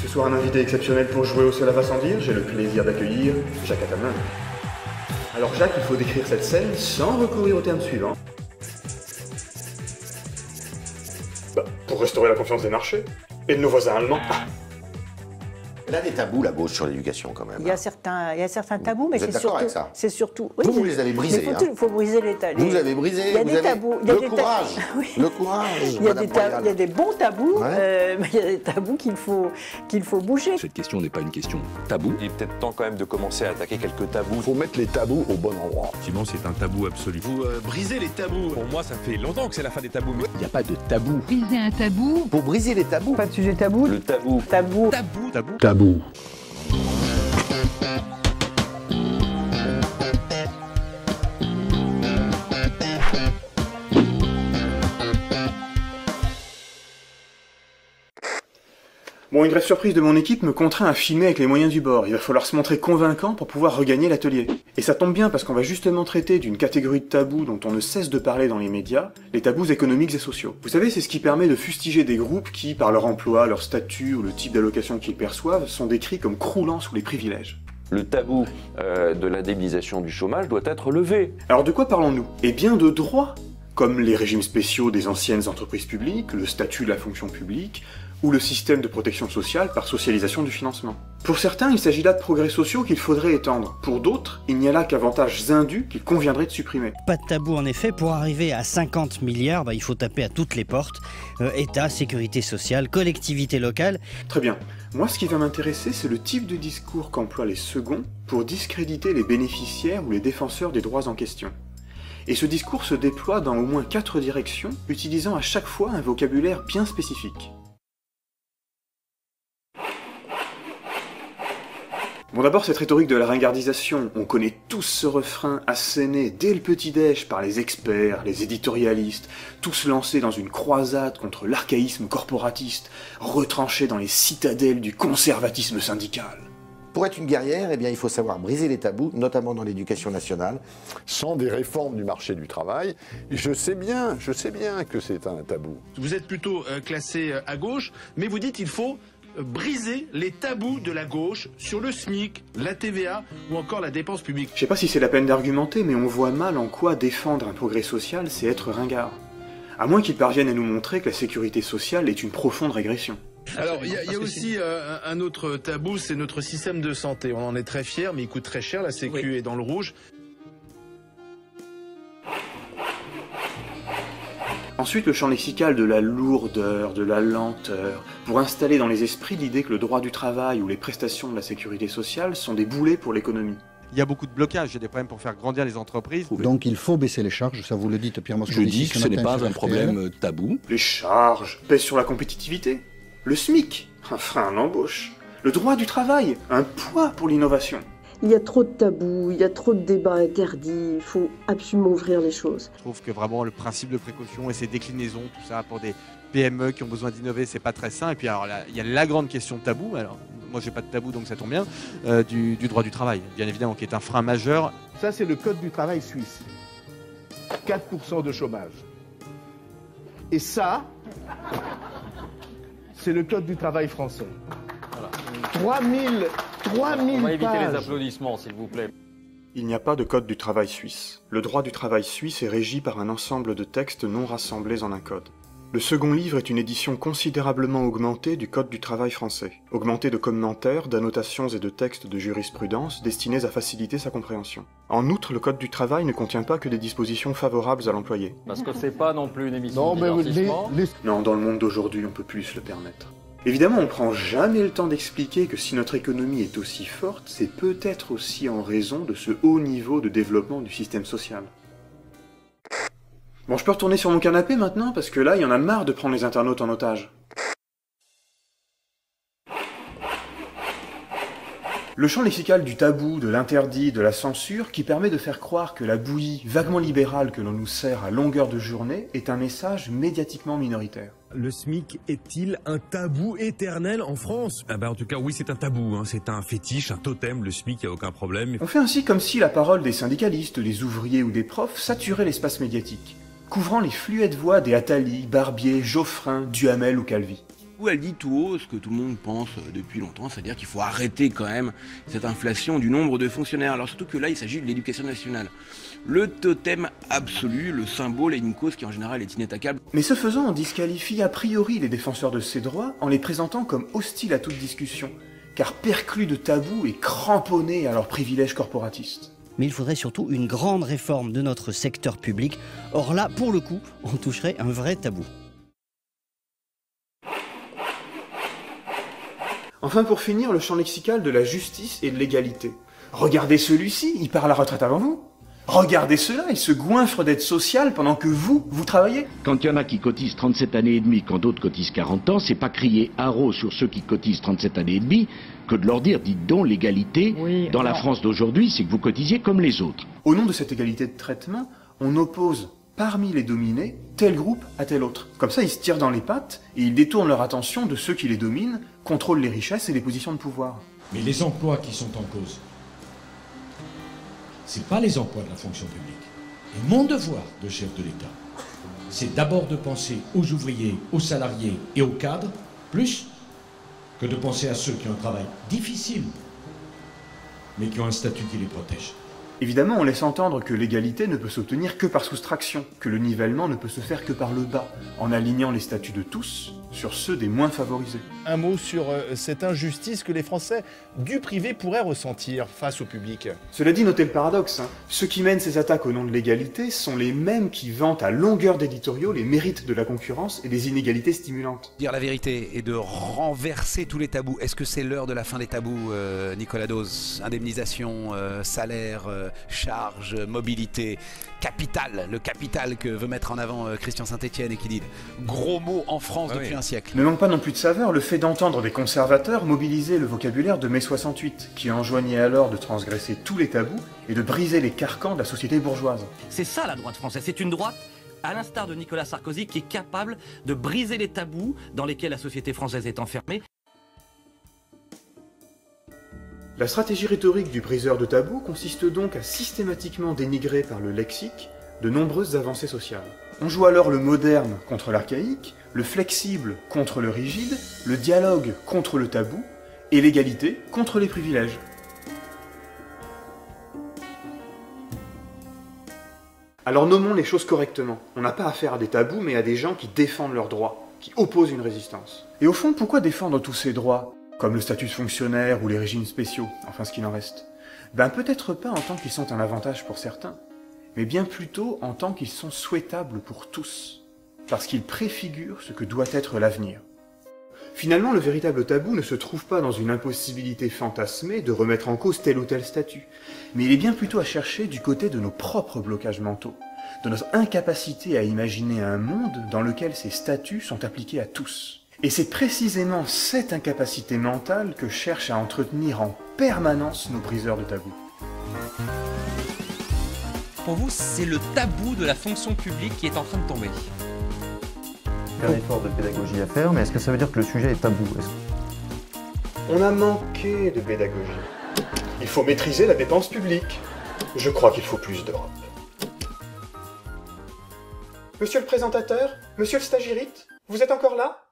Ce soir, un invité exceptionnel pour jouer au Cela va sans dire. J'ai le plaisir d'accueillir Jacques Ataman. Alors Jacques, il faut décrire cette scène sans recourir au terme suivant. Pour restaurer la confiance des marchés et de nos voisins allemands. Elle a des tabous, la gauche, sur l'éducation, quand même. Il y a certains tabous, mais c'est surtout... Oui, vous les avez brisés. Il faut briser les tabous. Vous avez brisé, il y a des tabous. Le courage. Oui. Le courage. Il y a des bons tabous, mais il y a des tabous qu'il faut bouger. Cette question n'est pas une question tabou. Il est peut-être temps quand même de commencer à attaquer quelques tabous. Il faut mettre les tabous au bon endroit. Sinon, c'est un tabou absolu. Vous brisez les tabous. Pour moi, ça fait longtemps que c'est la fin des tabous. Mais... Il n'y a pas de tabou. Briser un tabou. Pour briser les tabous. Pas de sujet tabou. Le tabou. Tabou. Tabou. Tabou. Tabou. Bon, une brève surprise de mon équipe me contraint à filmer avec les moyens du bord. Il va falloir se montrer convaincant pour pouvoir regagner l'atelier. Et ça tombe bien parce qu'on va justement traiter d'une catégorie de tabous dont on ne cesse de parler dans les médias, les tabous économiques et sociaux. Vous savez, c'est ce qui permet de fustiger des groupes qui, par leur emploi, leur statut ou le type d'allocation qu'ils perçoivent, sont décrits comme croulant sous les privilèges. Le tabou de l'indemnisation du chômage doit être levé. Alors de quoi parlons-nous? Eh bien de droits, comme les régimes spéciaux des anciennes entreprises publiques, le statut de la fonction publique, ou le système de protection sociale par socialisation du financement. Pour certains, il s'agit là de progrès sociaux qu'il faudrait étendre. Pour d'autres, il n'y a là qu'avantages indus qu'il conviendrait de supprimer. Pas de tabou en effet, pour arriver à 50 milliards, il faut taper à toutes les portes. État, sécurité sociale, collectivité locale. Très bien. Moi, ce qui va m'intéresser, c'est le type de discours qu'emploient les seconds pour discréditer les bénéficiaires ou les défenseurs des droits en question. Et ce discours se déploie dans au moins 4 directions, utilisant à chaque fois un vocabulaire bien spécifique. Bon, d'abord, cette rhétorique de la ringardisation. On connaît tous ce refrain asséné dès le petit-déj par les experts, les éditorialistes, tous lancés dans une croisade contre l'archaïsme corporatiste, retranchés dans les citadelles du conservatisme syndical. Pour être une guerrière, eh bien, il faut savoir briser les tabous, notamment dans l'éducation nationale. Sans des réformes du marché du travail, je sais bien que c'est un tabou. Vous êtes plutôt classé à gauche, mais vous dites qu'il faut briser les tabous de la gauche sur le SMIC, la TVA ou encore la dépense publique. Je sais pas si c'est la peine d'argumenter, mais on voit mal en quoi défendre un progrès social, c'est être ringard. À moins qu'ils parviennent à nous montrer que la sécurité sociale est une profonde régression. Alors, il y a aussi un autre tabou, c'est notre système de santé. On en est très fiers, mais il coûte très cher, la Sécu est dans le rouge. Ensuite, le champ lexical de la lourdeur, de la lenteur, pour installer dans les esprits l'idée que le droit du travail ou les prestations de la sécurité sociale sont des boulets pour l'économie. Il y a beaucoup de blocages, il y a des problèmes pour faire grandir les entreprises. Donc il faut baisser les charges, ça vous le dites Pierre Moscovici. Je dis que ce n'est pas un problème tabou. Les charges pèsent sur la compétitivité. Le SMIC, un frein à l'embauche. Le droit du travail, un poids pour l'innovation. Il y a trop de tabous, il y a trop de débats interdits, il faut absolument ouvrir les choses. Je trouve que vraiment le principe de précaution et ses déclinaisons, tout ça pour des PME qui ont besoin d'innover, c'est pas très sain. Et puis alors là, il y a la grande question de tabou, alors moi j'ai pas de tabou donc ça tombe bien, du droit du travail, bien évidemment, qui est un frein majeur. Ça c'est le code du travail suisse, 4% de chômage. Et ça, c'est le code du travail français. Voilà. 3000 On va éviter pages. les applaudissements, s'il vous plaît. Il n'y a pas de code du travail suisse. Le droit du travail suisse est régi par un ensemble de textes non rassemblés en un code. Le second livre est une édition considérablement augmentée du code du travail français, augmentée de commentaires, d'annotations et de textes de jurisprudence destinés à faciliter sa compréhension. En outre, le code du travail ne contient pas que des dispositions favorables à l'employé. Parce que c'est pas non plus une émission de divertissement. Non, dans le monde d'aujourd'hui, on peut plus se le permettre. Évidemment, on prend jamais le temps d'expliquer que si notre économie est aussi forte, c'est peut-être aussi en raison de ce haut niveau de développement du système social. Bon, je peux retourner sur mon canapé maintenant, parce que là, il y en a marre de prendre les internautes en otage. Le champ lexical du tabou, de l'interdit, de la censure, qui permet de faire croire que la bouillie vaguement libérale que l'on nous sert à longueur de journée est un message médiatiquement minoritaire. Le SMIC est-il un tabou éternel en France? En tout cas, oui, c'est un tabou, hein. C'est un fétiche, un totem, le SMIC, il n'y a aucun problème. On fait ainsi comme si la parole des syndicalistes, des ouvriers ou des profs saturait l'espace médiatique, couvrant les fluettes voix des Attali, Barbier, Geoffrin, Duhamel ou Calvi. Ou elle dit tout haut ce que tout le monde pense depuis longtemps, c'est-à-dire qu'il faut arrêter quand même cette inflation du nombre de fonctionnaires. Alors surtout que là, il s'agit de l'éducation nationale. Le totem absolu, le symbole est une cause qui en général est inattaquable. Mais ce faisant, on disqualifie a priori les défenseurs de ces droits en les présentant comme hostiles à toute discussion, car perclus de tabous et cramponnés à leurs privilèges corporatistes. Mais il faudrait surtout une grande réforme de notre secteur public. Or là, pour le coup, on toucherait un vrai tabou. Enfin, pour finir, le champ lexical de la justice et de l'égalité. Regardez celui-ci, il part à la retraite avant vous. Regardez cela, il se goinfre d'être social pendant que vous travaillez. Quand il y en a qui cotisent 37 années et demie, quand d'autres cotisent 40 ans, c'est pas crier haro sur ceux qui cotisent 37 années et demie que de leur dire, dites donc, l'égalité dans la France d'aujourd'hui, c'est que vous cotisiez comme les autres. Au nom de cette égalité de traitement, on oppose parmi les dominés tel groupe à tel autre. Comme ça, ils se tirent dans les pattes et ils détournent leur attention de ceux qui les dominent, contrôlent les richesses et les positions de pouvoir. Mais les emplois qui sont en cause, c'est pas les emplois de la fonction publique. Et mon devoir de chef de l'État, c'est d'abord de penser aux ouvriers, aux salariés et aux cadres, plus que de penser à ceux qui ont un travail difficile, mais qui ont un statut qui les protège. Évidemment, on laisse entendre que l'égalité ne peut s'obtenir que par soustraction, que le nivellement ne peut se faire que par le bas, en alignant les statuts de tous sur ceux des moins favorisés. Un mot sur cette injustice que les Français du privé pourraient ressentir face au public. Cela dit, notez le paradoxe. Ceux qui mènent ces attaques au nom de l'égalité sont les mêmes qui vantent à longueur d'éditoriaux les mérites de la concurrence et des inégalités stimulantes. Dire la vérité et de renverser tous les tabous. Est-ce que c'est l'heure de la fin des tabous, Nicolas Dose? Indemnisation, salaire, charge, mobilité, capital, le capital que veut mettre en avant Christian Saint-Etienne et qui dit gros mots en France depuis un siècle. Ne manque pas non plus de saveur le fait d'entendre des conservateurs mobiliser le vocabulaire de mai 68, qui enjoignait alors de transgresser tous les tabous et de briser les carcans de la société bourgeoise. C'est ça la droite française, c'est une droite, à l'instar de Nicolas Sarkozy, qui est capable de briser les tabous dans lesquels la société française est enfermée. La stratégie rhétorique du briseur de tabous consiste donc à systématiquement dénigrer par le lexique de nombreuses avancées sociales. On joue alors le moderne contre l'archaïque, le flexible contre le rigide, le dialogue contre le tabou, et l'égalité contre les privilèges. Alors nommons les choses correctement. On n'a pas affaire à des tabous, mais à des gens qui défendent leurs droits, qui opposent une résistance. Et au fond, pourquoi défendre tous ces droits, comme le statut de fonctionnaire ou les régimes spéciaux, enfin ce qu'il en reste? Ben peut-être pas en tant qu'ils sont un avantage pour certains, mais bien plutôt en tant qu'ils sont souhaitables pour tous, parce qu'ils préfigurent ce que doit être l'avenir. Finalement, le véritable tabou ne se trouve pas dans une impossibilité fantasmée de remettre en cause tel ou tel statut, mais il est bien plutôt à chercher du côté de nos propres blocages mentaux, de notre incapacité à imaginer un monde dans lequel ces statuts sont appliqués à tous. Et c'est précisément cette incapacité mentale que cherchent à entretenir en permanence nos briseurs de tabous. Pour vous, c'est le tabou de la fonction publique qui est en train de tomber. Il y a un effort de pédagogie à faire, mais est-ce que ça veut dire que le sujet est tabou? On a manqué de pédagogie. Il faut maîtriser la dépense publique. Je crois qu'il faut plus d'Europe. Monsieur le présentateur, monsieur le stagirite, vous êtes encore là ?